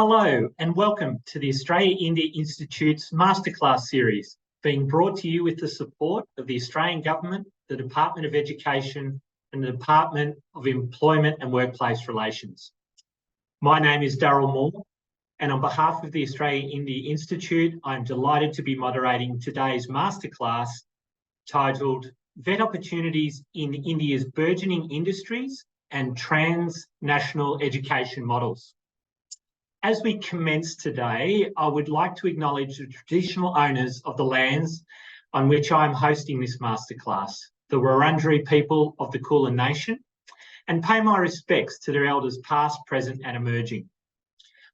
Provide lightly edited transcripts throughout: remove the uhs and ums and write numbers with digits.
Hello and welcome to the Australia-India Institute's Masterclass series, being brought to you with the support of the Australian Government, the Department of Education and the Department of Employment and Workplace Relations. My name is Daryl Moore, and on behalf of the Australia-India Institute, I'm delighted to be moderating today's Masterclass titled Vet Opportunities in India's Burgeoning Industries and Transnational Education Models. As we commence today, I would like to acknowledge the traditional owners of the lands on which I am hosting this masterclass, the Wurundjeri people of the Kulin Nation, and pay my respects to their elders past, present and emerging.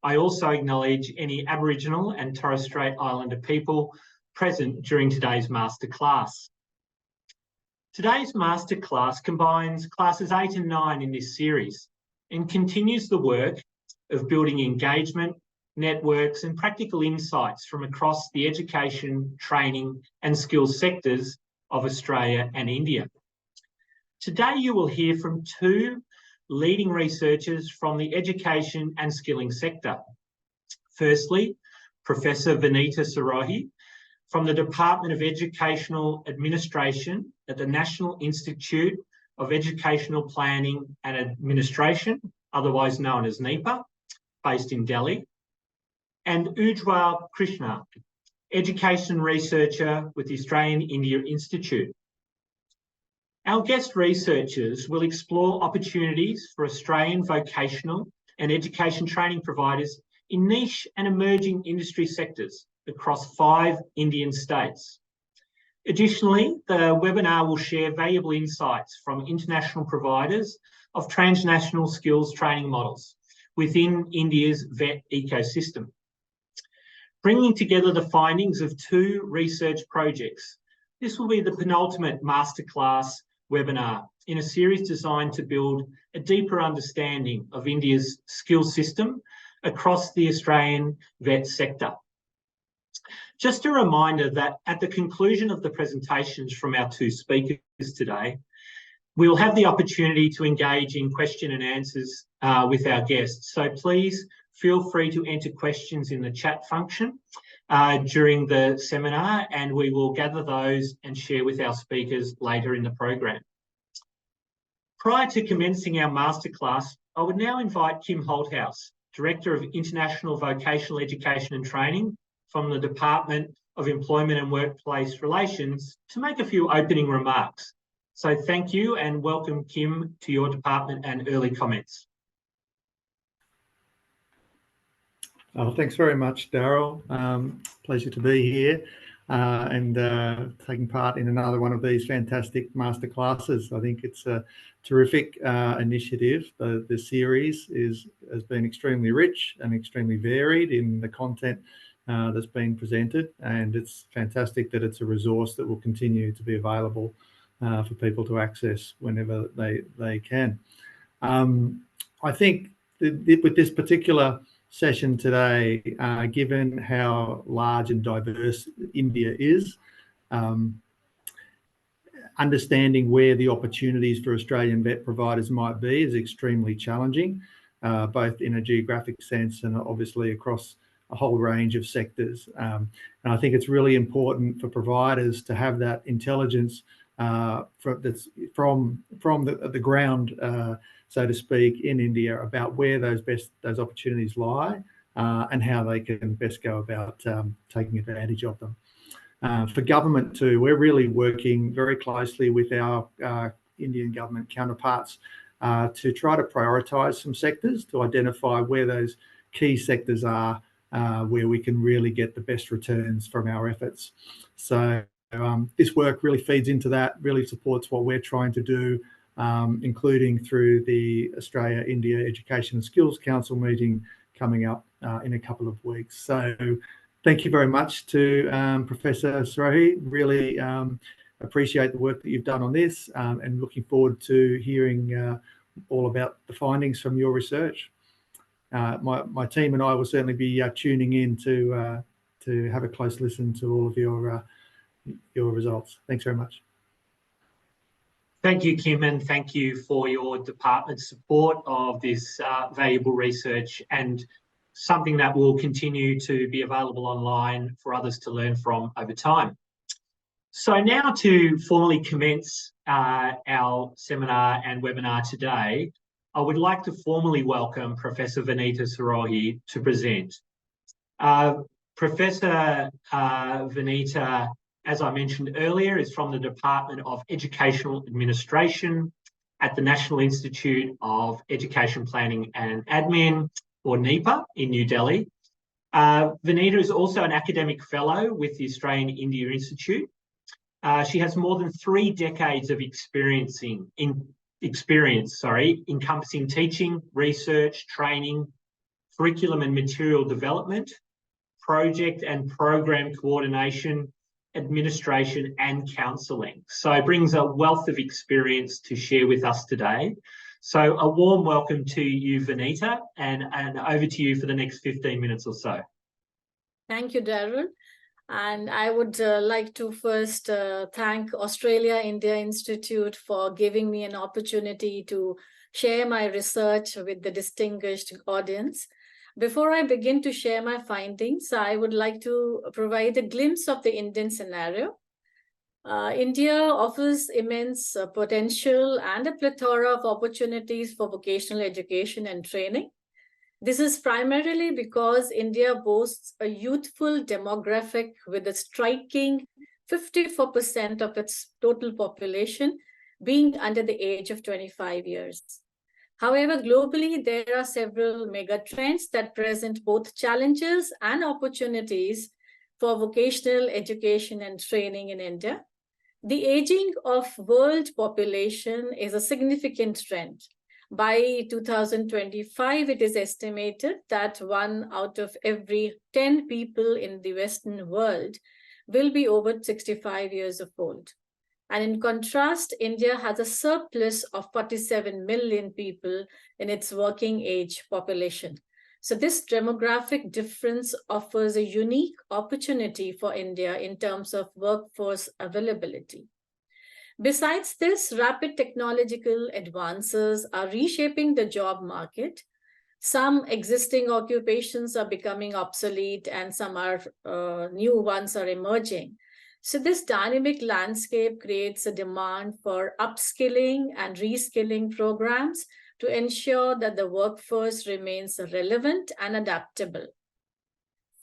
I also acknowledge any Aboriginal and Torres Strait Islander people present during today's masterclass. Today's masterclass combines classes 8 and 9 in this series and continues the work of building engagement, networks and practical insights from across the education, training and skills sectors of Australia and India. Today you will hear from two leading researchers from the education and skilling sector. Firstly, Professor Vanita Sirohi from the Department of Educational Administration at the National Institute of Educational Planning and Administration, otherwise known as NEPA, based in Delhi, and Ujjwal Krishna, education researcher with the Australian India Institute. Our guest researchers will explore opportunities for Australian vocational and education training providers in niche and emerging industry sectors across 5 Indian states. Additionally, the webinar will share valuable insights from international providers of transnational skills training models within India's VET ecosystem. Bringing together the findings of 2 research projects, this will be the penultimate masterclass webinar in a series designed to build a deeper understanding of India's skills system across the Australian VET sector. Just a reminder that at the conclusion of the presentations from our 2 speakers today, we will have the opportunity to engage in question and answers with our guests. So please feel free to enter questions in the chat function during the seminar, and we will gather those and share with our speakers later in the program. Prior to commencing our masterclass, I would now invite Kim Holthouse, Director of International Vocational Education and Training from the Department of Employment and Workplace Relations, to make a few opening remarks. So thank you and welcome, Kim, to your department and early comments. Thanks very much, Daryl. Pleasure to be here and taking part in another one of these fantastic masterclasses. I think it's a terrific initiative. The series has been extremely rich and extremely varied in the content that's been presented, and it's fantastic that it's a resource that will continue to be available for people to access whenever they can. I think with this particular session today, given how large and diverse India is, understanding where the opportunities for Australian VET providers might be is extremely challenging, both in a geographic sense and obviously across a whole range of sectors. And I think it's really important for providers to have that intelligence that's from the ground, so to speak, in India about where those opportunities lie and how they can best go about taking advantage of them. For government too, we're really working very closely with our Indian government counterparts to try to prioritise some sectors, to identify where those key sectors are, where we can really get the best returns from our efforts. So this work really feeds into that, really supports what we're trying to do, including through the Australia-India Education and Skills Council meeting coming up in a couple of weeks. So thank you very much to Professor Sirohi. Really appreciate the work that you've done on this and looking forward to hearing all about the findings from your research. My team and I will certainly be tuning in to have a close listen to all of your results. Thanks very much. Thank you, Kim, and thank you for your department's support of this valuable research and something that will continue to be available online for others to learn from over time. So now to formally commence our seminar and webinar today, I would like to formally welcome Professor Vanita Sarohi to present. Professor Vanita, as I mentioned earlier, is from the Department of Educational Administration at the National Institute of Education Planning and Admin, or NEPA, in New Delhi. Vanita is also an academic fellow with the Australian India Institute. She has more than 3 decades of experience, encompassing teaching, research, training, curriculum and material development, project and program coordination, administration and counselling. So brings a wealth of experience to share with us today. So a warm welcome to you, Vanita, and over to you for the next 15 minutes or so. Thank you, Darren. And I would like to first thank Australia India Institute for giving me an opportunity to share my research with the distinguished audience. Before I begin to share my findings, I would like to provide a glimpse of the Indian scenario. India offers immense potential and a plethora of opportunities for vocational education and training. This is primarily because India boasts a youthful demographic with a striking 54% of its total population being under the age of 25 years. However, globally, there are several mega trends that present both challenges and opportunities for vocational education and training in India. The aging of world population is a significant trend. By 2025, it is estimated that 1 out of every 10 people in the Western world will be over 65 years of old. And in contrast, India has a surplus of 47 million people in its working age population. So this demographic difference offers a unique opportunity for India in terms of workforce availability. Besides this, rapid technological advances are reshaping the job market. Some existing occupations are becoming obsolete and some new ones are emerging. So this dynamic landscape creates a demand for upskilling and reskilling programs to ensure that the workforce remains relevant and adaptable.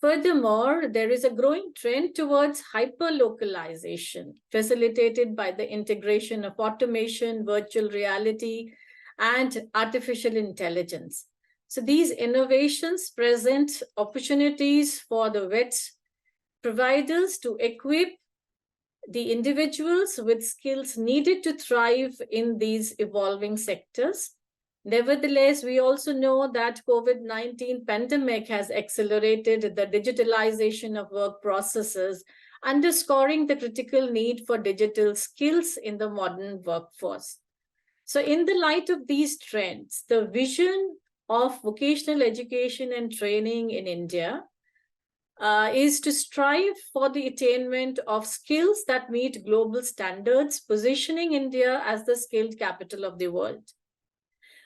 Furthermore, there is a growing trend towards hyper-localization, facilitated by the integration of automation, virtual reality, and artificial intelligence. So these innovations present opportunities for the VET providers to equip the individuals with skills needed to thrive in these evolving sectors. Nevertheless, we also know that COVID-19 pandemic has accelerated the digitalization of work processes, underscoring the critical need for digital skills in the modern workforce. So in the light of these trends, the vision of vocational education and training in India is to strive for the attainment of skills that meet global standards, positioning India as the skilled capital of the world.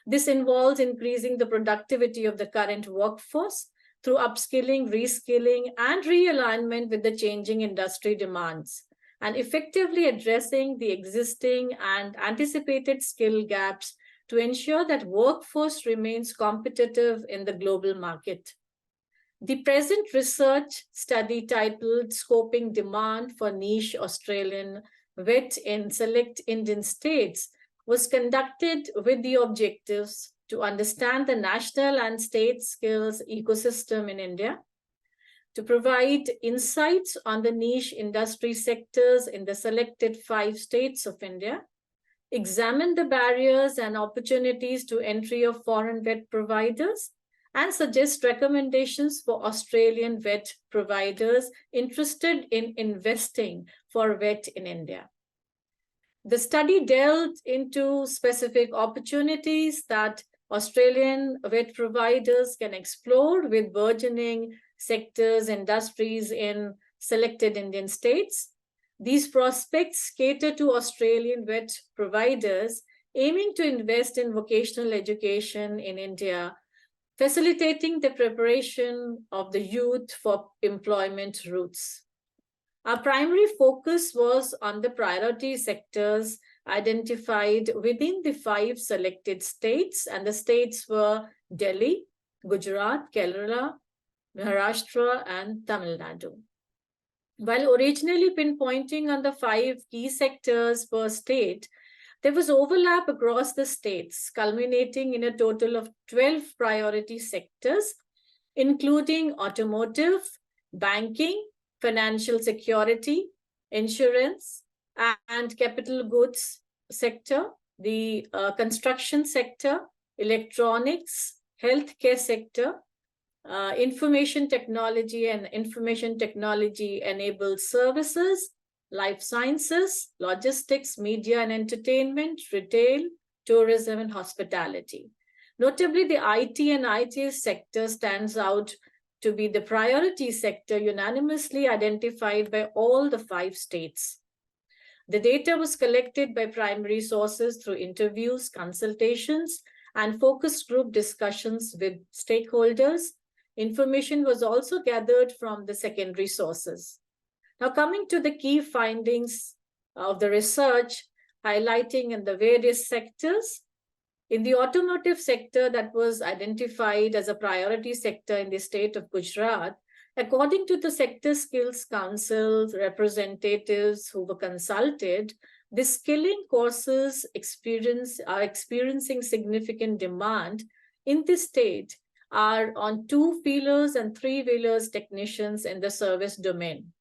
This involves increasing the productivity of the current workforce through upskilling, reskilling, and realignment with the changing industry demands, and effectively addressing the existing and anticipated skill gaps to ensure that workforce remains competitive in the global market. The present research study titled Scoping Demand for Niche Australian VET in Select Indian States was conducted with the objectives to understand the national and state skills ecosystem in India, to provide insights on the niche industry sectors in the selected 5 states of India, examine the barriers and opportunities to entry of foreign VET providers, and suggest recommendations for Australian VET providers interested in investing for VET in India. The study delved into specific opportunities that Australian VET providers can explore with burgeoning sectors, industries in selected Indian states. These prospects cater to Australian VET providers aiming to invest in vocational education in India facilitating the preparation of the youth for employment routes. Our primary focus was on the priority sectors identified within the 5 selected states, and the states were Delhi, Gujarat, Kerala, Maharashtra, and Tamil Nadu. While originally pinpointing on the 5 key sectors per state, there was overlap across the states, culminating in a total of 12 priority sectors, including automotive, banking, financial security, insurance, and capital goods sector, the construction sector, electronics, healthcare sector, information technology and information technology enabled services, life sciences, logistics, media and entertainment, retail, tourism, and hospitality. Notably, the IT and ITS sector stands out to be the priority sector unanimously identified by all the 5 states. The data was collected by primary sources through interviews, consultations, and focus group discussions with stakeholders. Information was also gathered from the secondary sources. Now, coming to the key findings of the research, highlighting in the various sectors. In the automotive sector that was identified as a priority sector in the state of Gujarat, according to the Sector Skills Council representatives who were consulted, the skilling courses are experiencing significant demand in the state are on 2-wheelers and 3-wheelers technicians in the service domain.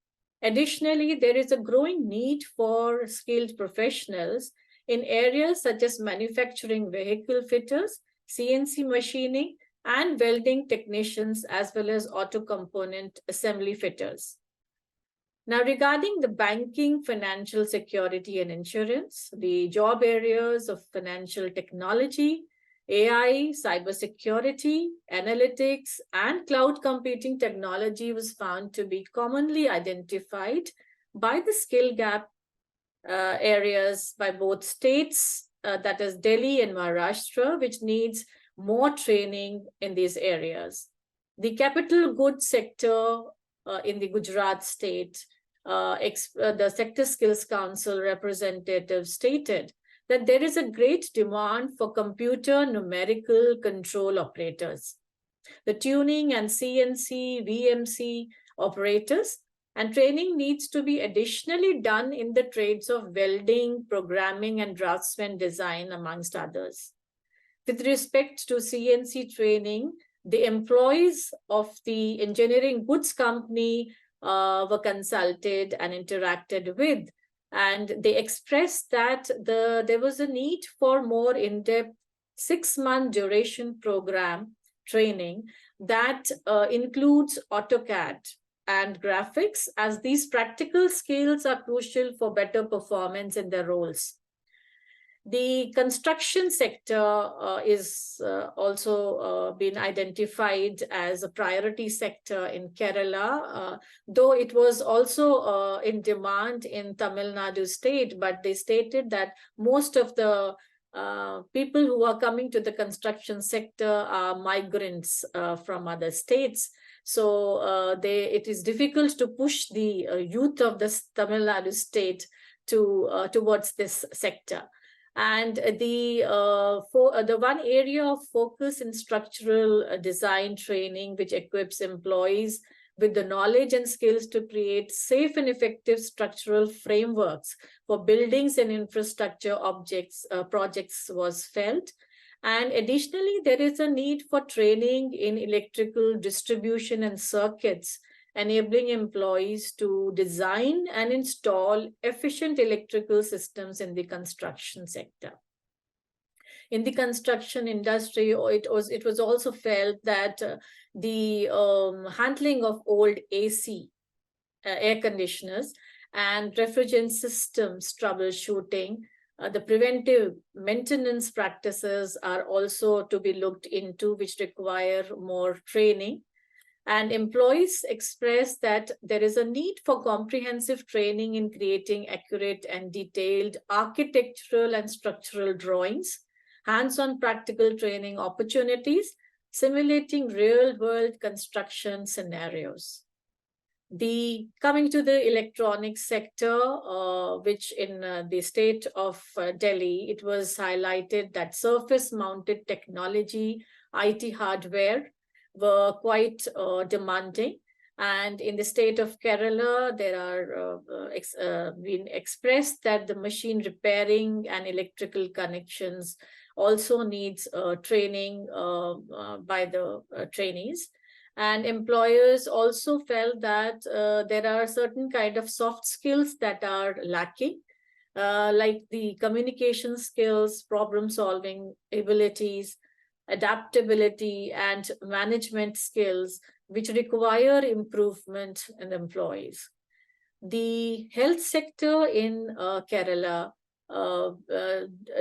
Additionally, there is a growing need for skilled professionals in areas such as manufacturing vehicle fitters, CNC machining, and welding technicians, as well as auto component assembly fitters. Now, regarding the banking, financial security, and insurance, the job areas of financial technology, AI, cybersecurity, analytics, and cloud computing technology was found to be commonly identified by the skill gap areas by both states, that is Delhi and Maharashtra, which needs more training in these areas. The capital goods sector in the Gujarat state, the Sector Skills Council representative stated that there is a great demand for computer numerical control operators, the tuning and CNC, VMC operators, and training needs to be additionally done in the trades of welding, programming, and draftsman design, amongst others. With respect to CNC training, the employees of the engineering goods company were consulted and interacted with, and they expressed that there was a need for more in-depth 6-month duration program training that includes AutoCAD and graphics, as these practical skills are crucial for better performance in their roles. The construction sector is also been identified as a priority sector in Kerala, though it was also in demand in Tamil Nadu state, but they stated that most of the people who are coming to the construction sector are migrants from other states. So it is difficult to push the youth of the Tamil Nadu state towards this sector. And the one area of focus in structural design training, which equips employees with the knowledge and skills to create safe and effective structural frameworks for buildings and infrastructure projects was felt. And additionally, there is a need for training in electrical distribution and circuits, enabling employees to design and install efficient electrical systems in the construction sector. In the construction industry, it was also felt that the handling of old AC, air conditioners, and refrigerant systems troubleshooting, the preventive maintenance practices are also to be looked into, which require more training. And employees express that there is a need for comprehensive training in creating accurate and detailed architectural and structural drawings, hands-on practical training opportunities, simulating real-world construction scenarios. Coming to the electronics sector, which in the state of Delhi, it was highlighted that surface-mounted technology, IT hardware were quite demanding. And in the state of Kerala, there are been expressed that the machine repairing and electrical connections also needs training by the trainees. And employers also felt that there are certain kind of soft skills that are lacking, like the communication skills, problem-solving abilities, adaptability, and management skills, which require improvement in employees. The health sector in Kerala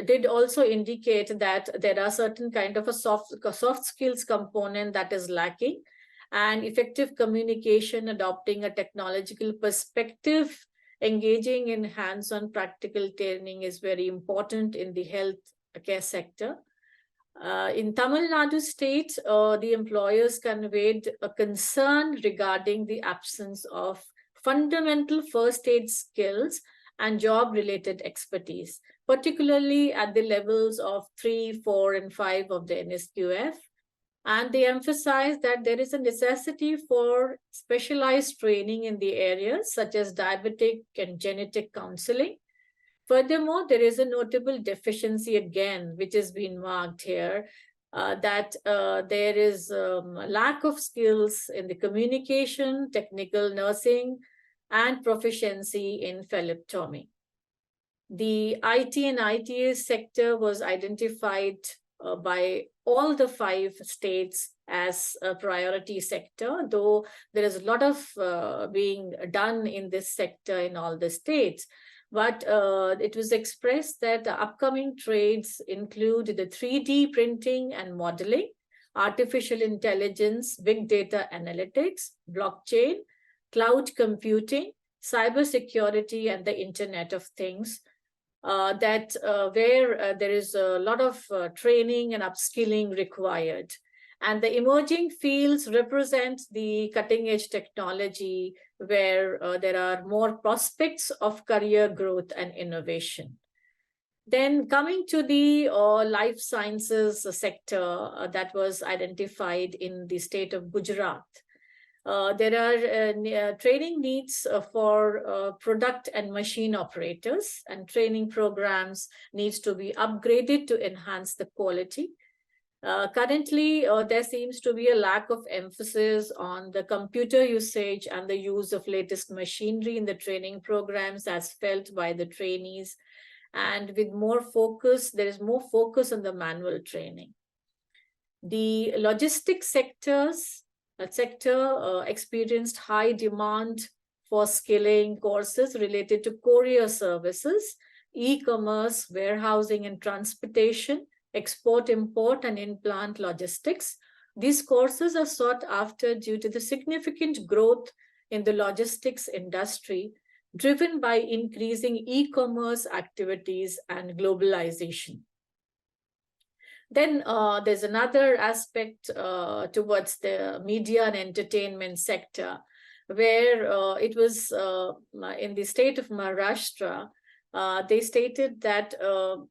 did also indicate that there are certain kind of a soft skills component that is lacking, and effective communication, adopting a technological perspective, engaging in hands-on practical training is very important in the health care sector. In Tamil Nadu state, the employers conveyed a concern regarding the absence of fundamental first aid skills and job-related expertise, particularly at the levels of 3, 4, and 5 of the NSQF. And they emphasized that there is a necessity for specialized training in the areas such as diabetic and genetic counseling. Furthermore, there is a notable deficiency again, which has been marked here, that there is a lack of skills in the communication, technical nursing, and proficiency in phlebotomy. The IT and ITA sector was identified by all the 5 states as a priority sector, though there is a lot of being done in this sector in all the states. But it was expressed that the upcoming trades include the 3D printing and modeling, artificial intelligence, big data analytics, blockchain, cloud computing, cybersecurity, and the Internet of Things. Where there is a lot of training and upskilling required. And the emerging fields represent the cutting-edge technology where there are more prospects of career growth and innovation. Then coming to the life sciences sector that was identified in the state of Gujarat. There are training needs for product and machine operators, and training programs needs to be upgraded to enhance the quality. Currently, there seems to be a lack of emphasis on the computer usage and the use of latest machinery in the training programs as felt by the trainees. And with more focus, there is more focus on the manual training. The logistics sector experienced high demand for skilling courses related to courier services, e-commerce, warehousing and transportation, export, import, and in-plant logistics. These courses are sought after due to the significant growth in the logistics industry, driven by increasing e-commerce activities and globalization. Then there's another aspect towards the media and entertainment sector, where it was in the state of Maharashtra, they stated that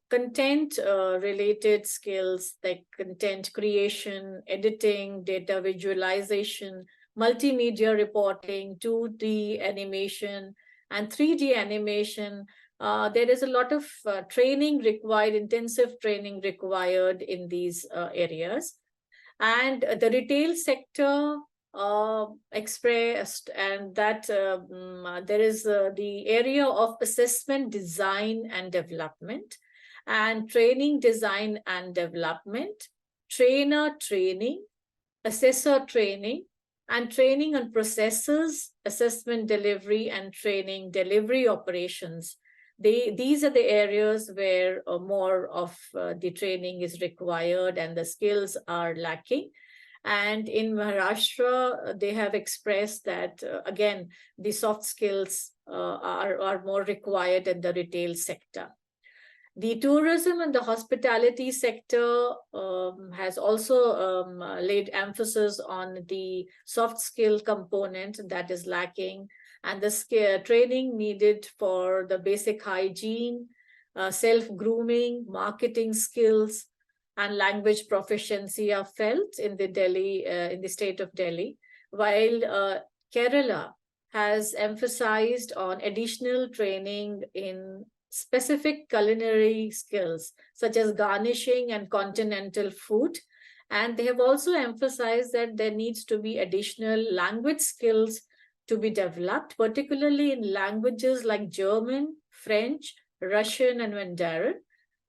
content-related skills like content creation, editing, data visualization, multimedia reporting, 2D animation, and 3D animation, there is a lot of training required, intensive training required in these areas. And the retail sector expressed, and that there is the area of assessment, design and development, and training, design and development, trainer training, assessor training, and training on processes, assessment delivery, and training delivery operations. These are the areas where more of the training is required and the skills are lacking. And in Maharashtra, they have expressed that, again, the soft skills are more required in the retail sector. The tourism and the hospitality sector has also laid emphasis on the soft skill component that is lacking, and the training needed for the basic hygiene, self-grooming, marketing skills, and language proficiency are felt in the state of Delhi, while Kerala has emphasized on additional training in specific culinary skills, such as garnishing and continental food. And they have also emphasized that there needs to be additional language skills to be developed, particularly in languages like German, French, Russian, and Mandarin.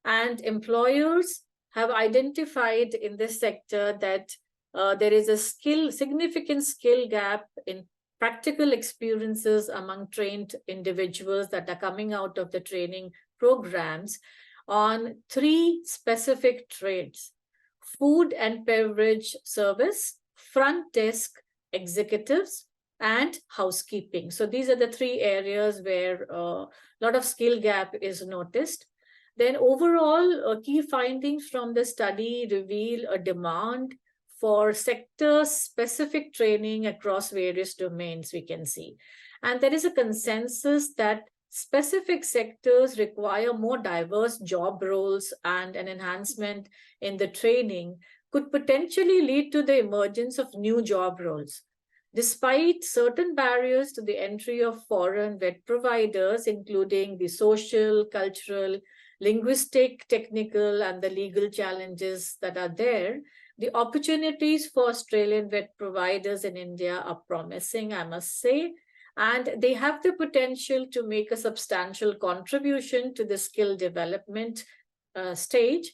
And employers have identified in this sector that there is a significant skill gap in practical experiences among trained individuals that are coming out of the training programs on 3 specific trades: food and beverage service, front desk executives, and housekeeping. So these are the 3 areas where a lot of skill gap is noticed. Then overall, key findings from the study reveal a demand for sector-specific training across various domains, we can see. And there is a consensus that specific sectors require more diverse job roles, and an enhancement in the training could potentially lead to the emergence of new job roles. Despite certain barriers to the entry of foreign vet providers, including the social, cultural, linguistic, technical, and the legal challenges that are there, the opportunities for Australian vet providers in India are promising, I must say, and they have the potential to make a substantial contribution to the skill development stage.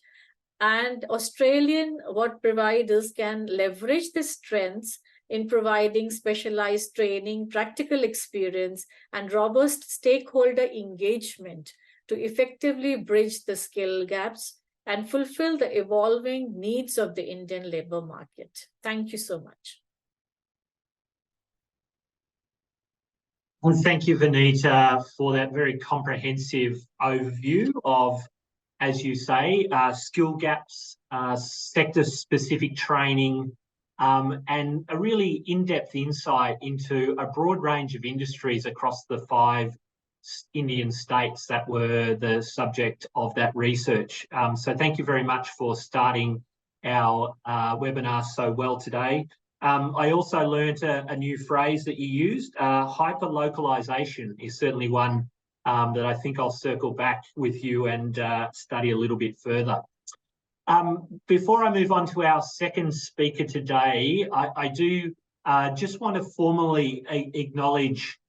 And Australian vet providers can leverage the strengths in providing specialized training, practical experience, and robust stakeholder engagement to effectively bridge the skill gaps and fulfill the evolving needs of the Indian labor market. Thank you so much. Well, thank you, Vanita, for that very comprehensive overview of, as you say, skill gaps, sector-specific training, and a really in-depth insight into a broad range of industries across the 5 Indian states that were the subject of that research. So thank you very much for starting our webinar so well today. I also learned a new phrase that you used. Hyper-localization is certainly one that I think I'll circle back with you and study a little bit further. Before I move on to our second speaker today, I do just want to formally acknowledge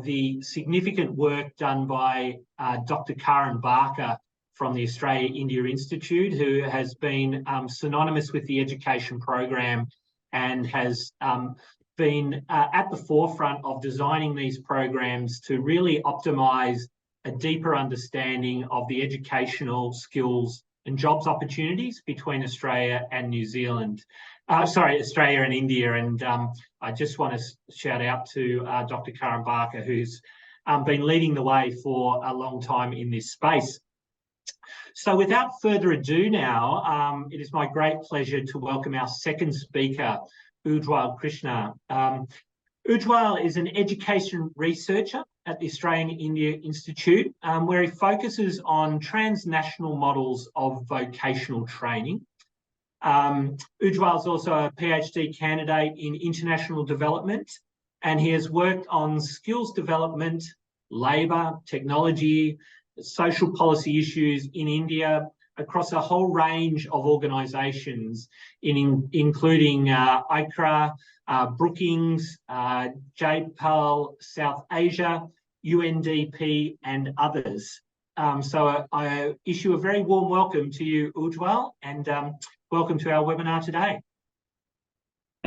the significant work done by Dr. Karan Barker from the Australia-India Institute, who has been synonymous with the education program and has been at the forefront of designing these programs to really optimise a deeper understanding of the educational skills and jobs opportunities between Australia and New Zealand. Australia and India. And I just want to shout out to Dr. Karan Barker, who's been leading the way for a long time in this space. So without further ado now, it is my great pleasure to welcome our second speaker, Ujjwal Krishna. Ujjwal is an education researcher at the Australian-India Institute, where he focuses on transnational models of vocational training. Ujjwal is also a PhD candidate in international development, and he has worked on skills development, labour, technology, social policy issues in India across a whole range of organisations, including ICRA, Brookings, JPAL, South Asia, UNDP, and others. So I issue a very warm welcome to you, Ujjwal, and welcome to our webinar today.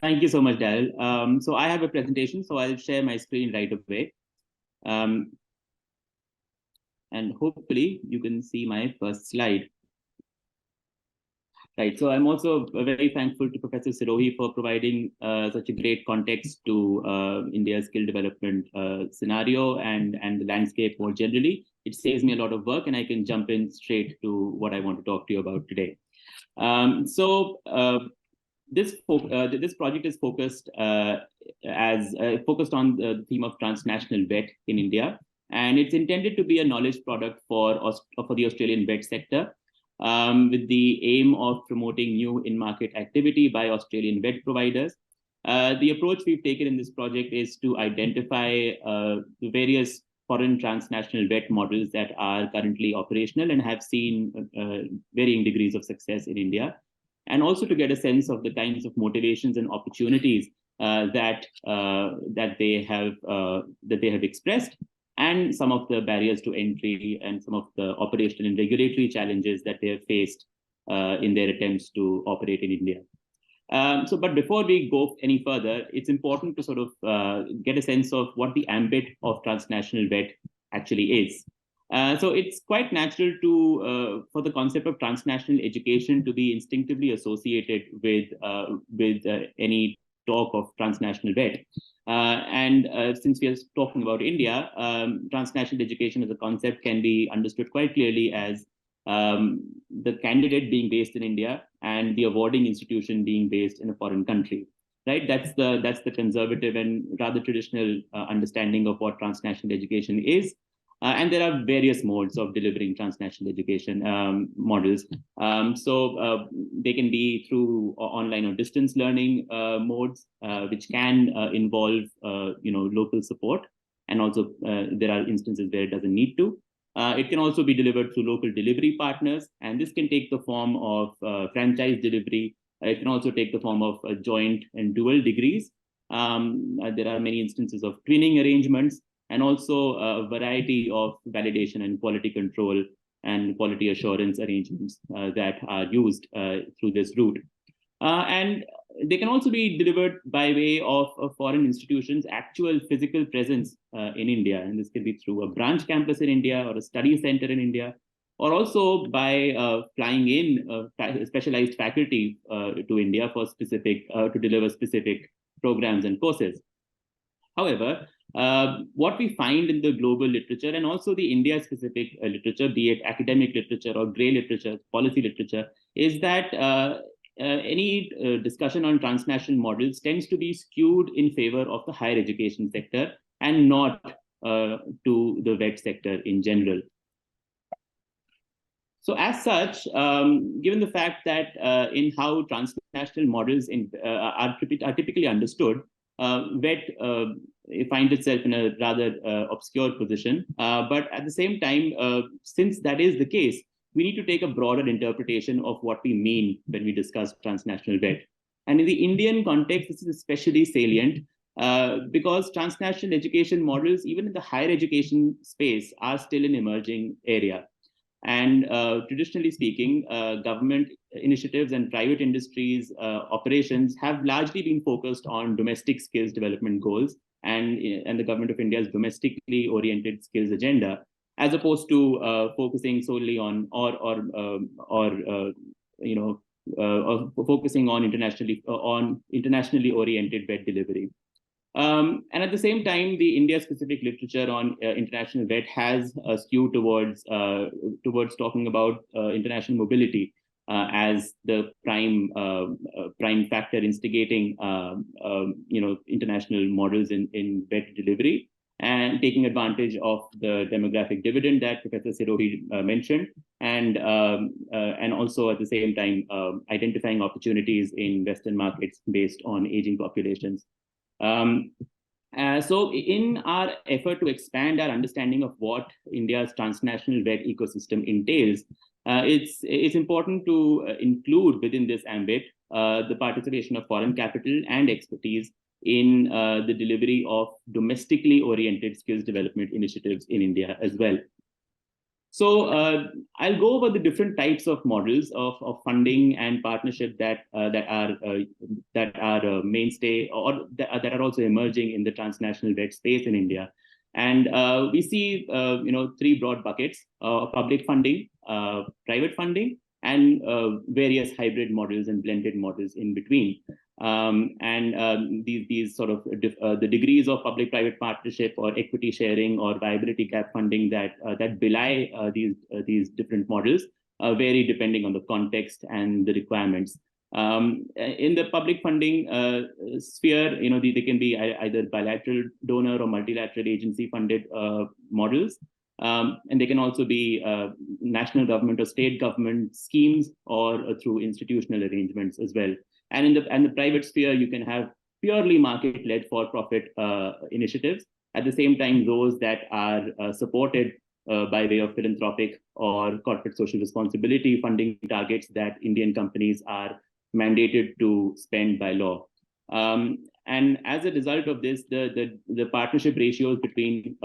Thank you so much, Daryl. So I have a presentation, so I'll share my screen right away. And hopefully you can see my first slide. Right. So I'm also very thankful to Professor Sirohi for providing such a great context to India's skill development scenario and the landscape more generally. It saves me a lot of work, and I can jump in straight to what I want to talk to you about today. This project is focused focused on the theme of transnational vet in India, and it's intended to be a knowledge product for the Australian vet sector, with the aim of promoting new in-market activity by Australian vet providers. The approach we've taken in this project is to identify the various foreign transnational vet models that are currently operational and have seen varying degrees of success in India, and also to get a sense of the kinds of motivations and opportunities that they have expressed, and some of the barriers to entry and some of the operational and regulatory challenges that they have faced in their attempts to operate in India. But before we go any further, it's important to sort of get a sense of what the ambit of transnational vet actually is. So it's quite natural for the concept of transnational education to be instinctively associated with any talk of transnational vet. Since we are talking about India, transnational education as a concept can be understood quite clearly as the candidate being based in India and the awarding institution being based in a foreign country. Right? That's the conservative and rather traditional understanding of what transnational education is. And there are various modes of delivering transnational education models. They can be through online or distance learning modes, which can involve local support, and also there are instances where it doesn't need to. It can also be delivered through local delivery partners, and this can take the form of franchise delivery. It can also take the form of joint and dual degrees. There are many instances of twinning arrangements, and also a variety of validation and quality control and quality assurance arrangements that are used through this route. And they can also be delivered by way of foreign institutions' actual physical presence in India. And this can be through a branch campus in India or a study center in India, or also by flying in specialized faculty to India for to deliver specific programs and courses. However, what we find in the global literature and also the India-specific literature, be it academic literature or grey literature, policy literature, is that any discussion on transnational models tends to be skewed in favor of the higher education sector and not to the vet sector in general. So as such, given the fact that in how transnational models are typically understood, vet finds itself in a rather obscure position. But at the same time, since that is the case, we need to take a broader interpretation of what we mean when we discuss transnational vet. And in the Indian context, this is especially salient because transnational education models, even in the higher education space, are still an emerging area. And traditionally speaking, government initiatives and private industries operations have largely been focused on domestic skills development goals and the government of India's domestically oriented skills agenda, as opposed to focusing solely on focusing on internationally oriented vet delivery. And at the same time, the India-specific literature on international vet has a skew towards talking about international mobility as the prime factor instigating international models in vet delivery, and taking advantage of the demographic dividend that Professor Sirohi mentioned, and also at the same time identifying opportunities in Western markets based on aging populations. So in our effort to expand our understanding of what India's transnational vet ecosystem entails, it's important to include within this ambit the participation of foreign capital and expertise in the delivery of domestically oriented skills development initiatives in India as well. So I'll go over the different types of models of funding and partnership that are mainstay or that are also emerging in the transnational vet space in India. And we see three broad buckets: public funding, private funding, and various hybrid models and blended models in between. These sort of the degrees of public-private partnership or equity sharing or viability gap funding that belie these different models vary depending on the context and the requirements. In the public funding sphere, they can be either bilateral donor or multilateral agency funded models. And they can also be national government or state government schemes or through institutional arrangements as well. And in the private sphere, you can have purely market-led for-profit initiatives. At the same time, those that are supported by way of philanthropic or corporate social responsibility funding targets that Indian companies are mandated to spend by law. And as a result of this, the partnership ratios between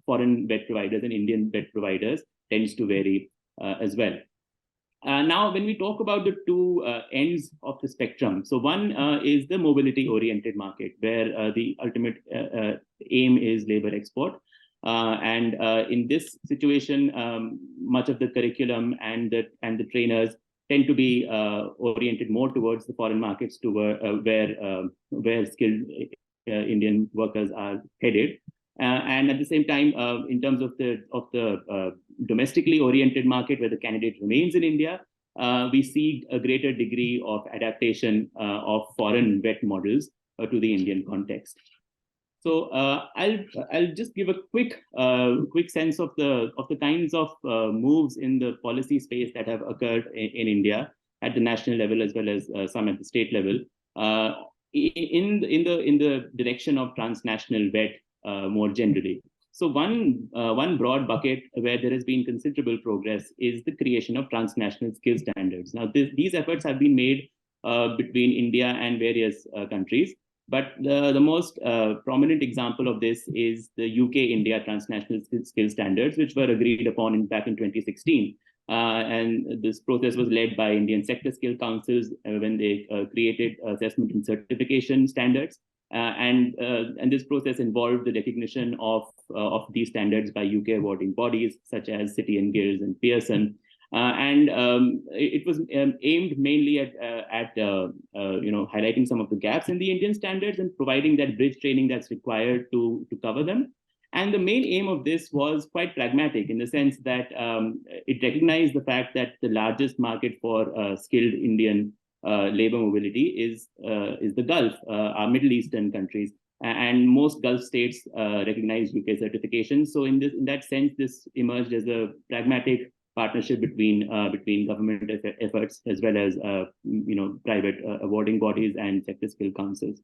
foreign vet providers and Indian vet providers tends to vary as well. Now, when we talk about the two ends of the spectrum, so one is the mobility-oriented market, where the ultimate aim is labor export. And in this situation, much of the curriculum and the trainers tend to be oriented more towards the foreign markets, to where skilled Indian workers are headed. And at the same time, in terms of the domestically oriented market, where the candidate remains in India, we see a greater degree of adaptation of foreign vet models to the Indian context. So I'll just give a quick sense of the kinds of moves in the policy space that have occurred in India at the national level as well as some at the state level in the direction of transnational vet more generally. So one broad bucket where there has been considerable progress is the creation of transnational skill standards. Now, these efforts have been made between India and various countries. But the most prominent example of this is the UK-India transnational skill standards, which were agreed upon back in 2016. And this process was led by Indian sector skill councils when they created assessment and certification standards. And this process involved the recognition of these standards by UK awarding bodies such as City and Guilds and Pearson. It was aimed mainly at highlighting some of the gaps in the Indian standards and providing that bridge training that's required to cover them. And the main aim of this was quite pragmatic in the sense that it recognized the fact that the largest market for skilled Indian labor mobility is the Gulf, our Middle Eastern countries, and most Gulf states recognize UK certification. So in that sense, this emerged as a pragmatic partnership between government efforts as well as private awarding bodies and sector skill councils.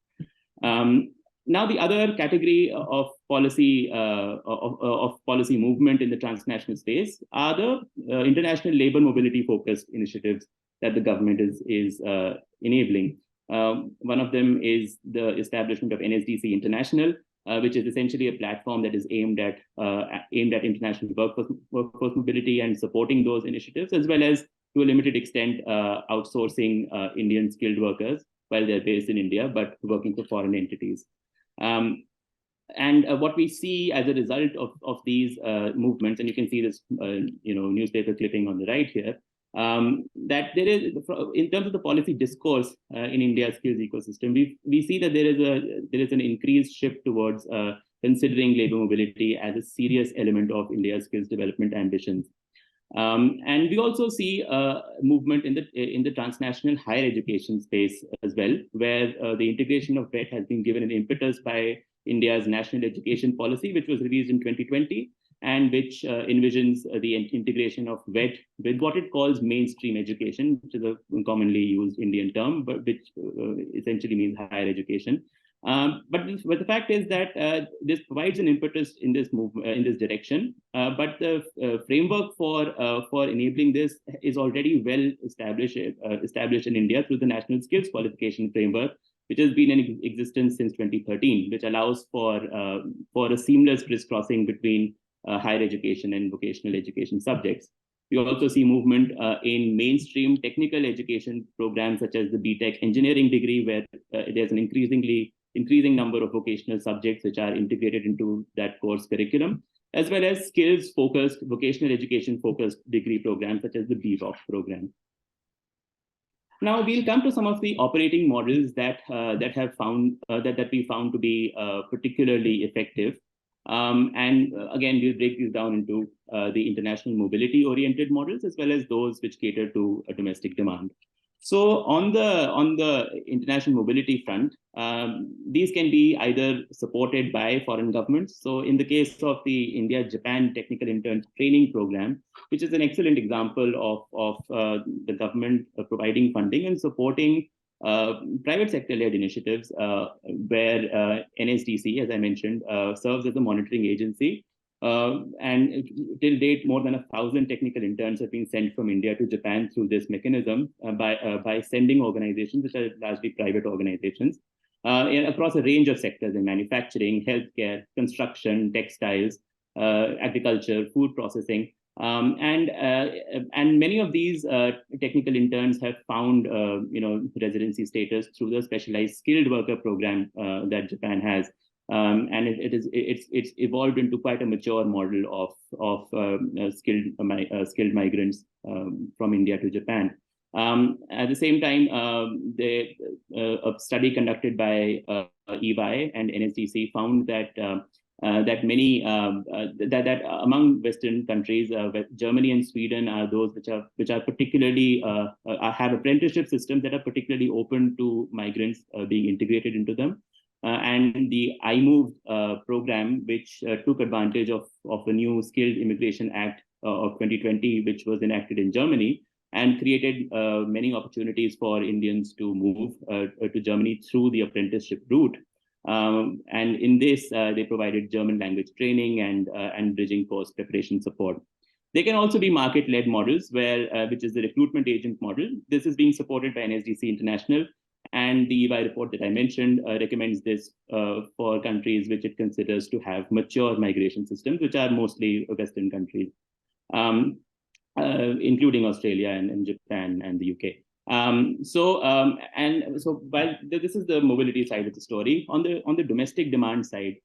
Now, the other category of policy movement in the transnational space are the international labor mobility focused initiatives that the government is enabling. One of them is the establishment of NSDC International, which is essentially a platform that is aimed at international workforce mobility and supporting those initiatives, as well as to a limited extent outsourcing Indian skilled workers while they're based in India but working for foreign entities. And what we see as a result of these movements, and you can see this newspaper clipping on the right here, that there is, in terms of the policy discourse in India's skills ecosystem, we see that there is an increased shift towards considering labor mobility as a serious element of India's skills development ambitions. And we also see movement in the transnational higher education space as well, where the integration of VET has been given an impetus by India's national education policy, which was released in 2020, and which envisions the integration of VET with what it calls mainstream education, which is a commonly used Indian term, but which essentially means higher education. But the fact is that this provides an impetus in this direction. But the framework for enabling this is already well established in India through the National Skills Qualification Framework, which has been in existence since 2013, which allows for a seamless crisscrossing between higher education and vocational education subjects. We also see movement in mainstream technical education programs such as the BTech engineering degree, where there's an increasing number of vocational subjects which are integrated into that course curriculum, as well as skills-focused, vocational education-focused degree programs such as the BVOC program. Now we'll come to some of the operating models that have found that we found to be particularly effective. Again, we'll break these down into the international mobility-oriented models as well as those which cater to a domestic demand. So on the international mobility front, these can be either supported by foreign governments. So in the case of the India-Japan Technical Intern Training Program, which is an excellent example of the government providing funding and supporting private sector-led initiatives where NSDC, as I mentioned, serves as a monitoring agency. And till date, more than 1,000 technical interns have been sent from India to Japan through this mechanism by sending organizations, which are largely private organizations, across a range of sectors in manufacturing, healthcare, construction, textiles, agriculture, food processing. And many of these technical interns have found residency status through the specialized skilled worker program that Japan has. And it's evolved into quite a mature model of skilled migrants from India to Japan. At the same time, a study conducted by EY and NSDC found that that many that among Western countries, Germany and Sweden are those which are particularly have apprenticeship systems that are particularly open to migrants being integrated into them. And the iMove program, which took advantage of the new Skilled Immigration Act of 2020, which was enacted in Germany, and created many opportunities for Indians to move to Germany through the apprenticeship route. And in this, they provided German language training and bridging course preparation support. They can also be market-led models, which is the recruitment agent model. This is being supported by NSDC International. And the EY report that I mentioned recommends this for countries which it considers to have mature migration systems, which are mostly Western countries, including Australia and Japan and the UK. So while this is the mobility side of the story, on the domestic demand side,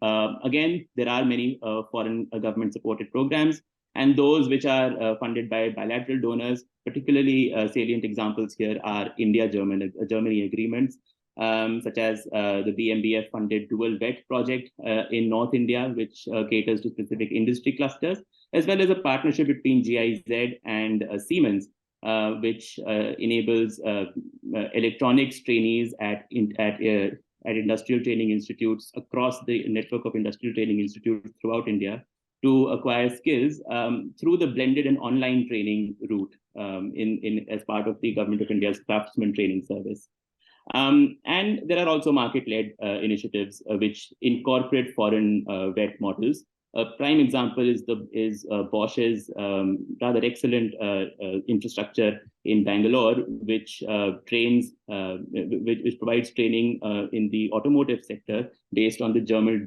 again, there are many foreign government-supported programs, and those which are funded by bilateral donors. Particularly salient examples here are India-Germany agreements, such as the BMBF-funded Dual Vet project in North India, which caters to specific industry clusters, as well as a partnership between GIZ and Siemens, which enables electronics trainees at industrial training institutes across the network of industrial training institutes throughout India to acquire skills through the blended and online training route as part of the Government of India's Craftsman Training Service. And there are also market-led initiatives which incorporate foreign vet models. A prime example is Bosch's rather excellent infrastructure in Bangalore, which provides training in the automotive sector based on the German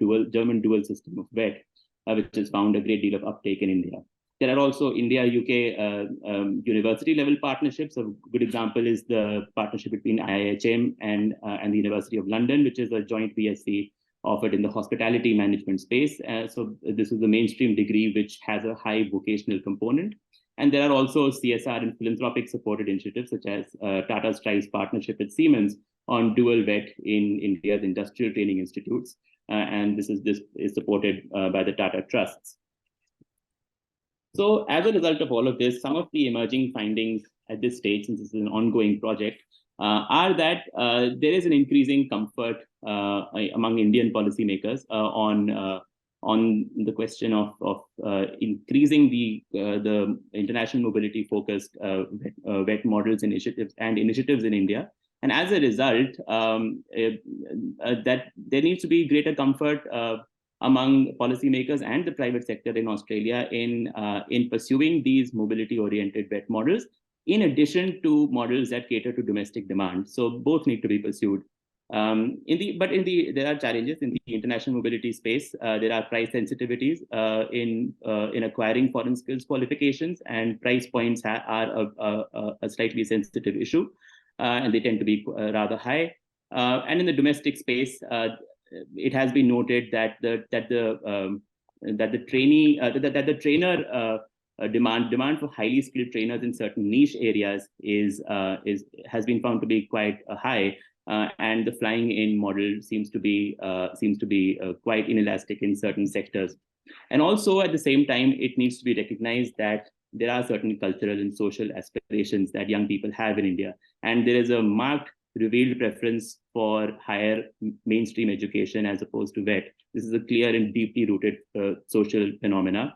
dual system of vet, which has found a great deal of uptake in India. There are also India-UK university-level partnerships. A good example is the partnership between IIHM and the University of London, which is a joint BSc offered in the hospitality management space. So this is the mainstream degree, which has a high vocational component. And there are also CSR and philanthropic supported initiatives, such as Tata Strive's partnership with Siemens on dual vet in India's industrial training institutes. And this is supported by the Tata Trusts. So as a result of all of this, some of the emerging findings at this stage, since this is an ongoing project, are that there is an increasing comfort among Indian policymakers on the question of increasing the international mobility focused vet models initiatives in India. And as a result, that there needs to be greater comfort among policymakers and the private sector in Australia in pursuing these mobility-oriented vet models, in addition to models that cater to domestic demand. So both need to be pursued. There are challenges in the international mobility space. There are price sensitivities in acquiring foreign skills qualifications, and price points are a slightly sensitive issue, and they tend to be rather high. And in the domestic space, it has been noted that the trainer demand for highly skilled trainers in certain niche areas has been found to be quite high, and the flying in model seems to be quite inelastic in certain sectors. And also at the same time, it needs to be recognized that there are certain cultural and social aspirations that young people have in India, and there is a marked revealed preference for higher mainstream education as opposed to VET. This is a clear and deeply rooted social phenomena.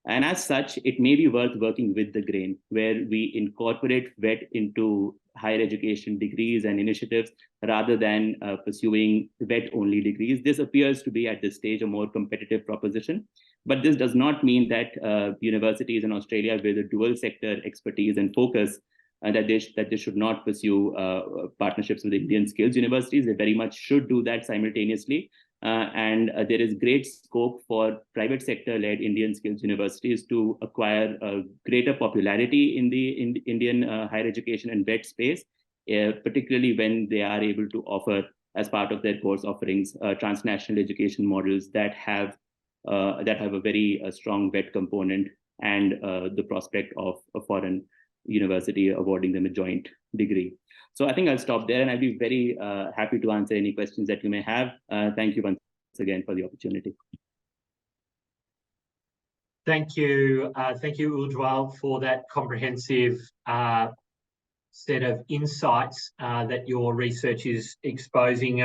And as such, it may be worth working with the grain, where we incorporate VET into higher education degrees and initiatives rather than pursuing VET-only degrees. This appears to be at this stage a more competitive proposition. But this does not mean that universities in Australia with a dual sector expertise and focus that they should not pursue partnerships with Indian skills universities. They very much should do that simultaneously. And there is great scope for private sector-led Indian skills universities to acquire a greater popularity in the Indian higher education and VET space, particularly when they are able to offer, as part of their course offerings, transnational education models that have a very strong VET component and the prospect of a foreign university awarding them a joint degree. So I think I'll stop there, and I'll be very happy to answer any questions that you may have. Thank you once again for the opportunity. Thank you, Ujjwal, for that comprehensive set of insights that your research is exposing.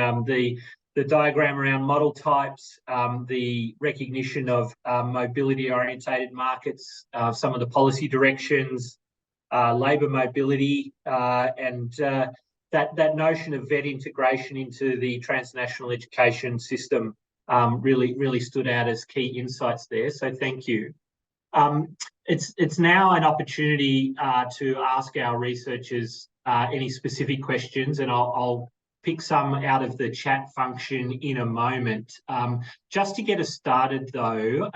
The diagram around model types, the recognition of mobility-orientated markets, some of the policy directions, labour mobility, and that notion of VET integration into the transnational education system really stood out as key insights there. So thank you. It's now an opportunity to ask our researchers any specific questions, and I'll pick some out of the chat function in a moment. Just to get us started though,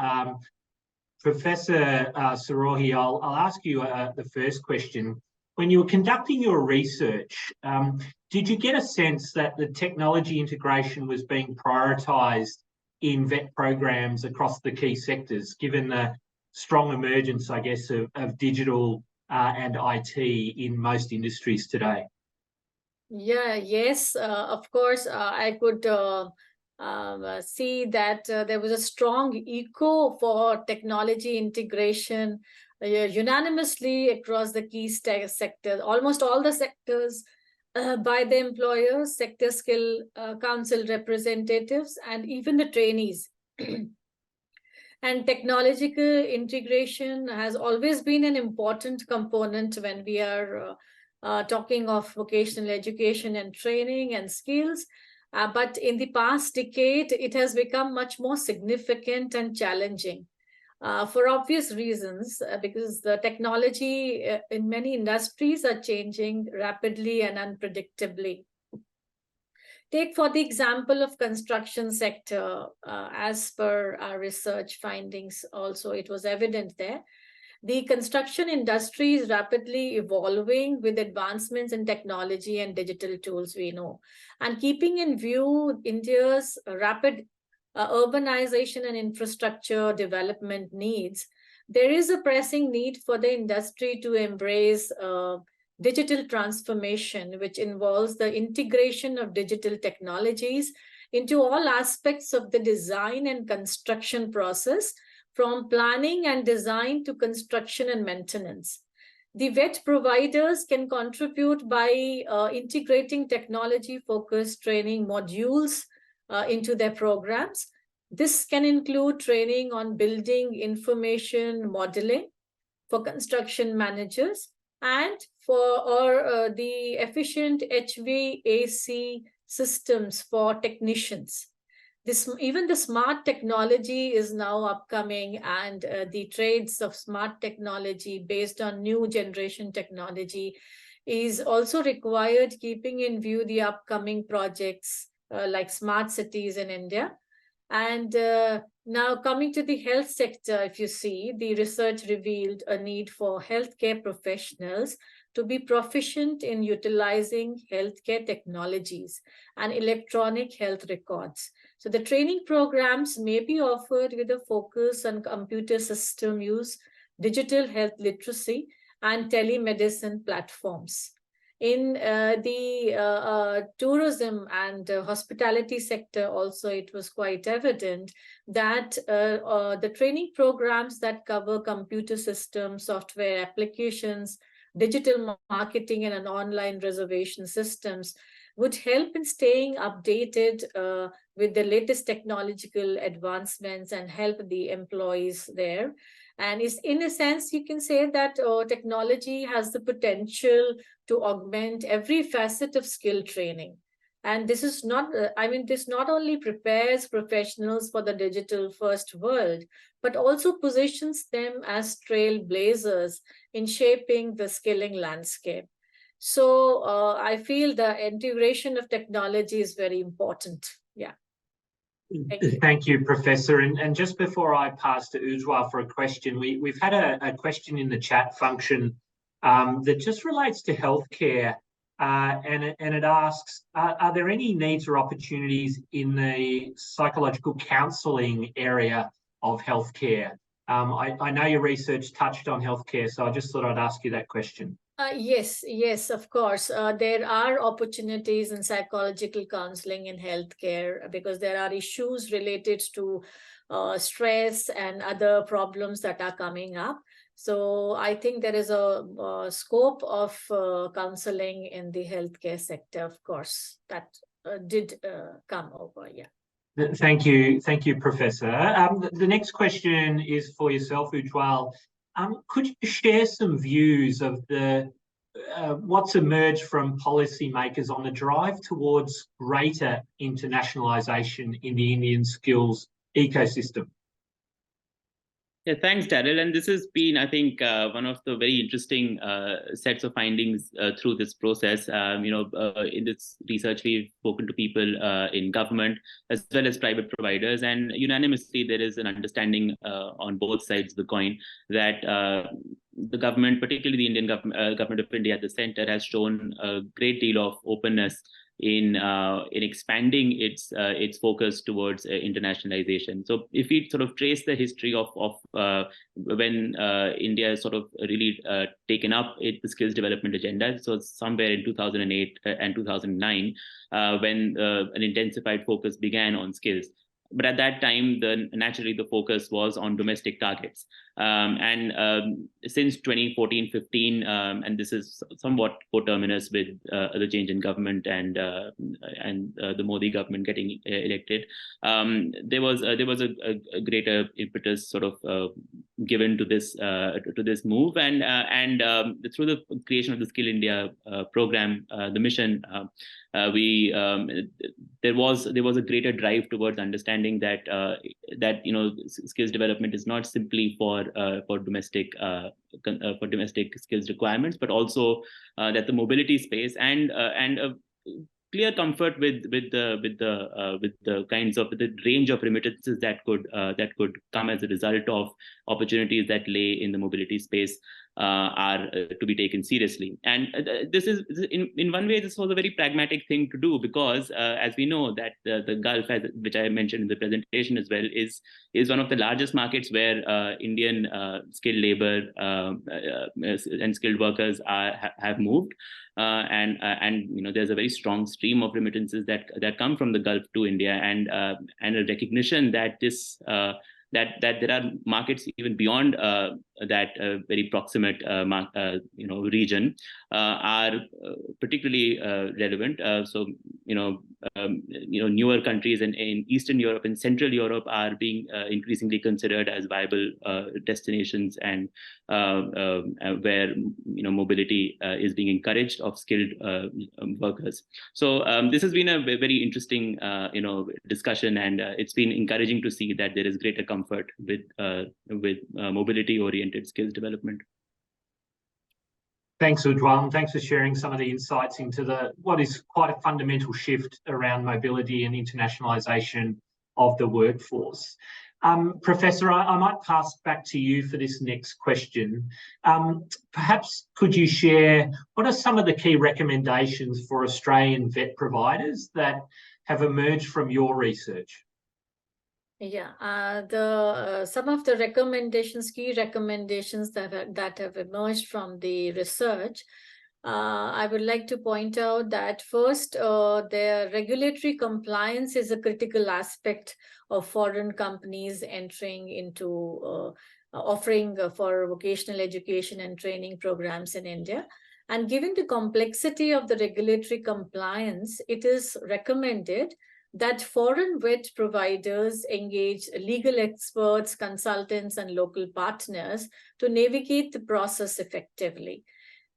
Professor Sorohi, I'll ask you the first question. When you were conducting your research, did you get a sense that the technology integration was being prioritised in VET programs across the key sectors, given the strong emergence, I guess, of digital and IT in most industries today? Yes, of course, I could see that there was a strong echo for technology integration unanimously across the key sectors, almost all the sectors, by the employers, sector skill council representatives, and even the trainees. And technological integration has always been an important component when we are talking of vocational education and training and skills. But in the past decade, it has become much more significant and challenging for obvious reasons, because the technology in many industries are changing rapidly and unpredictably. Take for the example of construction sector, as per our research findings also, it was evident there. The construction industry is rapidly evolving with advancements in technology and digital tools, we know. And keeping in view India's rapid urbanization and infrastructure development needs, there is a pressing need for the industry to embrace digital transformation, which involves the integration of digital technologies into all aspects of the design and construction process, from planning and design to construction and maintenance. The VET providers can contribute by integrating technology-focused training modules into their programs. This can include training on building information modeling for construction managers, and for the efficient HVAC systems for technicians. Even the smart technology is now upcoming, and the trades of smart technology based on new generation technology is also required, keeping in view the upcoming projects like smart cities in India. And now coming to the health sector, if you see, the research revealed a need for healthcare professionals to be proficient in utilizing healthcare technologies and electronic health records. So the training programs may be offered with a focus on computer system use, digital health literacy, and telemedicine platforms. In the tourism and hospitality sector also, it was quite evident that the training programs that cover computer systems, software applications, digital marketing, and online reservation systems would help in staying updated with the latest technological advancements and help the employees there. And in a sense, you can say that technology has the potential to augment every facet of skill training. And this is not, this not only prepares professionals for the digital first world, but also positions them as trailblazers in shaping the skilling landscape. So I feel the integration of technology is very important. Yeah. Thank you, Professor. And just before I pass to Ujjwal for a question, we've had a question in the chat function that just relates to healthcare, and it asks, are there any needs or opportunities in the psychological counselling area of healthcare? I know your research touched on healthcare, so I just thought I'd ask you that question. Yes, of course. There are opportunities in psychological counseling in healthcare because there are issues related to stress and other problems that are coming up. So I think there is a scope of counseling in the healthcare sector, of course, that did come over, yeah. Thank you, Professor. The next question is for yourself, Ujjwal. Could you share some views of what's emerged from policymakers on the drive towards greater internationalisation in the Indian skills ecosystem? Yeah, thanks, Daryl. And this has been, I think, one of the very interesting sets of findings through this process. In this research, we've spoken to people in government as well as private providers, and unanimously there is an understanding on both sides of the coin that the government, particularly the Indian government of India at the center, has shown a great deal of openness in expanding its focus towards internationalization. So if we sort of trace the history of when India sort of really taken up the skills development agenda, so somewhere in 2008 and 2009, when an intensified focus began on skills. But at that time, naturally the focus was on domestic targets. Since 2014-15, and this is somewhat coterminous with the change in government and the Modi government getting elected, there was a greater impetus sort of given to this move, and through the creation of the Skill India program, the mission. There was a greater drive towards understanding that skills development is not simply for domestic skills requirements, but also that the mobility space and a clear comfort with the kinds of the range of remittances that could come as a result of opportunities that lay in the mobility space are to be taken seriously. And this is in one way, this was a very pragmatic thing to do, because as we know that the Gulf, which I mentioned in the presentation as well, is one of the largest markets where Indian skilled labor and skilled workers have moved. And there's a very strong stream of remittances that come from the Gulf to India, and a recognition that that there are markets even beyond that very proximate region are particularly relevant. So newer countries in Eastern Europe and Central Europe are being increasingly considered as viable destinations, and where mobility is being encouraged of skilled workers. So this has been a very interesting discussion, and it's been encouraging to see that there is greater comfort with mobility-oriented skills development. Thanks, Ujjwal, and thanks for sharing some of the insights into what is quite a fundamental shift around mobility and internationalisation of the workforce. Professor, I might pass back to you for this next question. Perhaps could you share what are some of the key recommendations for Australian vet providers that have emerged from your research? Yeah, some of the recommendations, key recommendations that have emerged from the research, I would like to point out that first, their regulatory compliance is a critical aspect of foreign companies entering into offering for vocational education and training programs in India. And given the complexity of the regulatory compliance, it is recommended that foreign VET providers engage legal experts, consultants, and local partners to navigate the process effectively.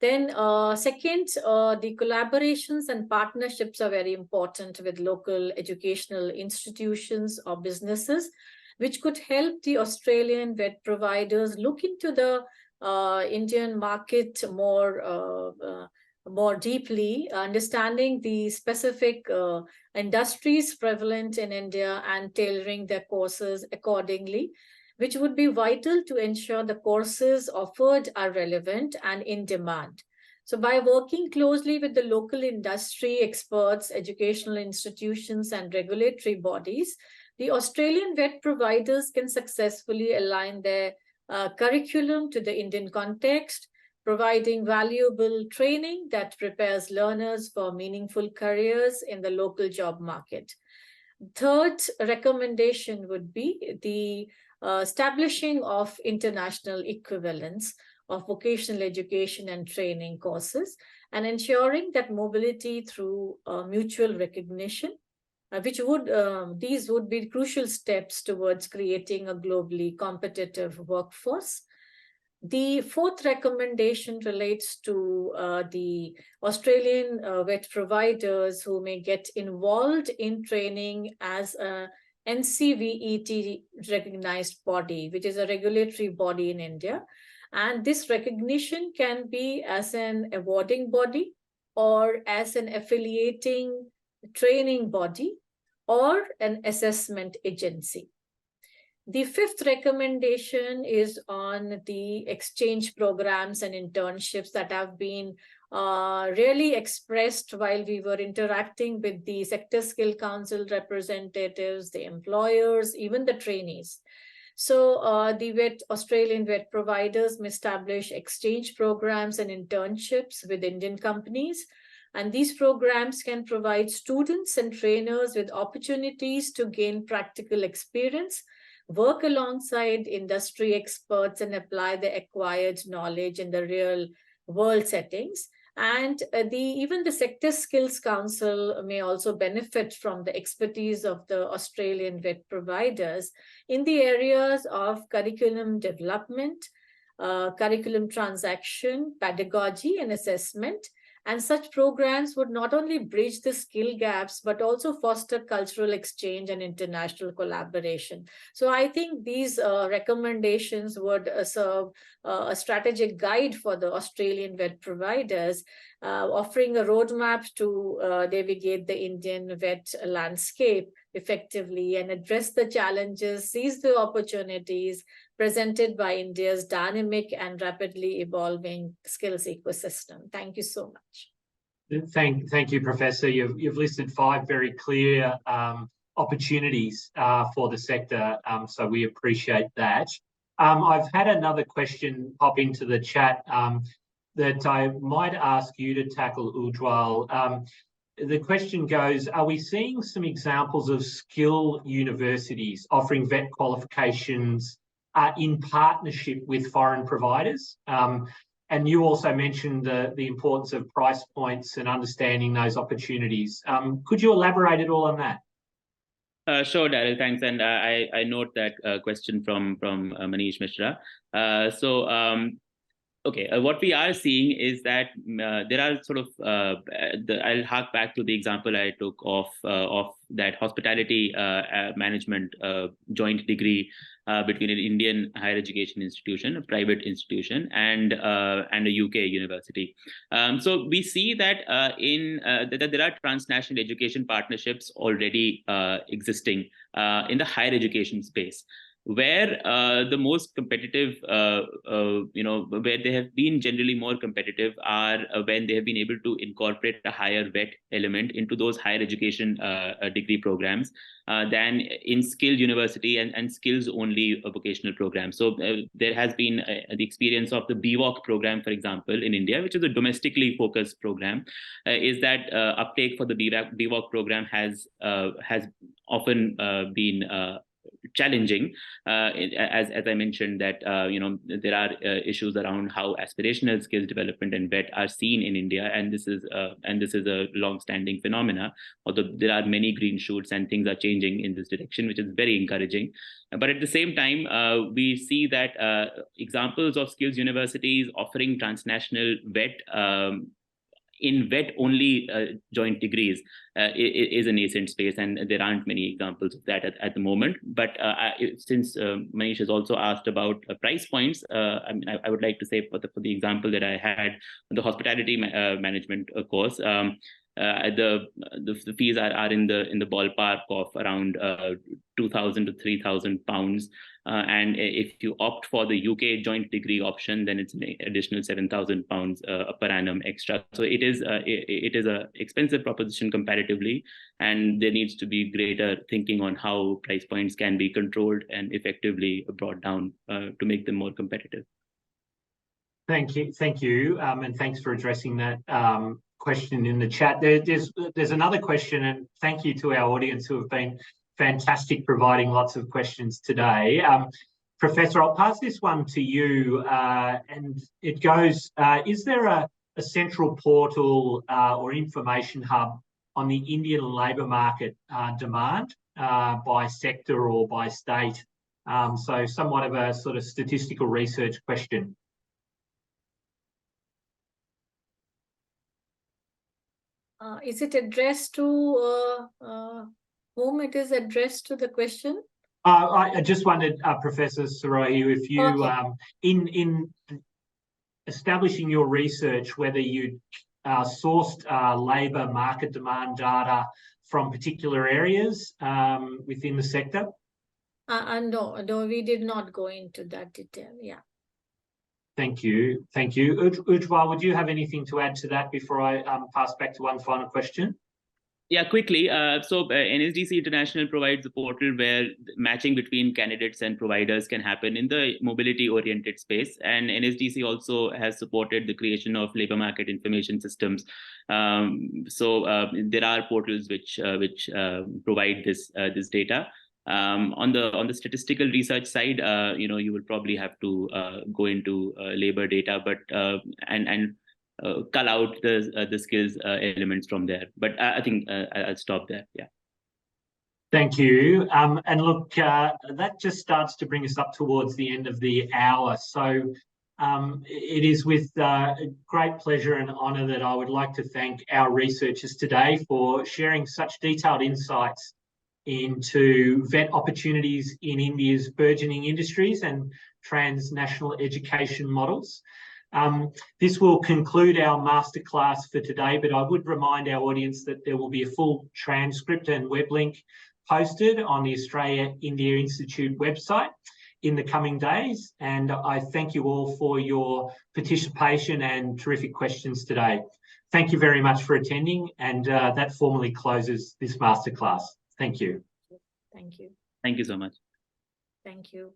Then second, the collaborations and partnerships are very important with local educational institutions or businesses, which could help the Australian VET providers look into the Indian market more deeply, understanding the specific industries prevalent in India and tailoring their courses accordingly, which would be vital to ensure the courses offered are relevant and in demand. So by working closely with the local industry experts, educational institutions, and regulatory bodies, the Australian VET providers can successfully align their curriculum to the Indian context, providing valuable training that prepares learners for meaningful careers in the local job market. Third recommendation would be the establishing of international equivalence of vocational education and training courses, and ensuring that mobility through mutual recognition, these would be crucial steps towards creating a globally competitive workforce. The fourth recommendation relates to the Australian VET providers who may get involved in training as a NCVET recognized body, which is a regulatory body in India. And this recognition can be as an awarding body or as an affiliating training body or an assessment agency. The fifth recommendation is on the exchange programs and internships that have been really expressed while we were interacting with the Sector Skill Council representatives, the employers, even the trainees. So the Australian VET providers may establish exchange programs and internships with Indian companies. And these programs can provide students and trainers with opportunities to gain practical experience, work alongside industry experts, and apply the acquired knowledge in the real world settings. And even the Sector Skills Council may also benefit from the expertise of the Australian VET providers in the areas of curriculum development, curriculum transaction, pedagogy, and assessment. And such programs would not only bridge the skill gaps, but also foster cultural exchange and international collaboration. So I think these recommendations would serve a strategic guide for the Australian VET providers, offering a roadmap to navigate the Indian VET landscape effectively and address the challenges, seize the opportunities presented by India's dynamic and rapidly evolving skills ecosystem. Thank you so much. Thank you, Professor. You've listed 5 very clear opportunities for the sector, so we appreciate that. I've had another question pop into the chat that I might ask you to tackle, Ujwal. The question goes, are we seeing some examples of skill universities offering VET qualifications in partnership with foreign providers? And you also mentioned the importance of price points and understanding those opportunities. Could you elaborate at all on that? Sure, Daryl, thanks. And I note that question from Manish Mishra. Okay, what we are seeing is that there are sort of, I'll hark back to the example I took of that hospitality management joint degree between an Indian higher education institution, a private institution, and a UK university. So we see that that there are transnational education partnerships already existing in the higher education space. Where the most competitive, where they have been generally more competitive are when they have been able to incorporate a higher VET element into those higher education degree programs than in skilled university and skills only vocational programs. So there has been the experience of the BVOC program, for example, in India, which is a domestically focused program, is that uptake for the BVOC program has often been challenging, as I mentioned, that there are issues around how aspirational skills development and VET are seen in India, and this is a long-standing phenomena. Although there are many green shoots and things are changing in this direction, which is very encouraging. But at the same time, we see that examples of skills universities offering transnational VET in VET only joint degrees is a nascent space, and there aren't many examples of that at the moment. But since Manish has also asked about price points, I would like to say for the example that I had, the hospitality management course, the fees are in the ballpark of around 2,000 to 3,000 pounds. And if you opt for the UK joint degree option, then it's an additional 7,000 pounds per annum extra. So it is a expensive proposition comparatively, and there needs to be greater thinking on how price points can be controlled and effectively brought down to make them more competitive. Thank you, and thanks for addressing that question in the chat. There's another question, and thank you to our audience who have been fantastic providing lots of questions today. Professor, I'll pass this one to you, and it goes, is there a central portal or information hub on the Indian labour market demand by sector or by state? So somewhat of a sort of statistical research question. Is it addressed to whom it is addressed to, the question? I just wondered, Professor Sorohi, if you, okay, in establishing your research, whether you sourced labour market demand data from particular areas within the sector? No, we did not go into that detail. Yeah. Thank you. Ujjwal, would you have anything to add to that before I pass back to one final question? Yeah, quickly. So NSDC International provides a portal where matching between candidates and providers can happen in the mobility-oriented space. And NSDC also has supported the creation of labor market information systems. So there are portals which provide this data. On the statistical research side, you will probably have to go into labor data, but and cull out the skills elements from there. But I think I'll stop there. Yeah. Thank you. And look, that just starts to bring us up towards the end of the hour. So it is with great pleasure and honour that I would like to thank our researchers today for sharing such detailed insights into VET opportunities in India's burgeoning industries and transnational education models. This will conclude our masterclass for today, but I would remind our audience that there will be a full transcript and web link posted on the Australia-India Institute website in the coming days. And I thank you all for your participation and terrific questions today. Thank you very much for attending, and that formally closes this masterclass. Thank you. Thank you. Thank you so much. Thank you.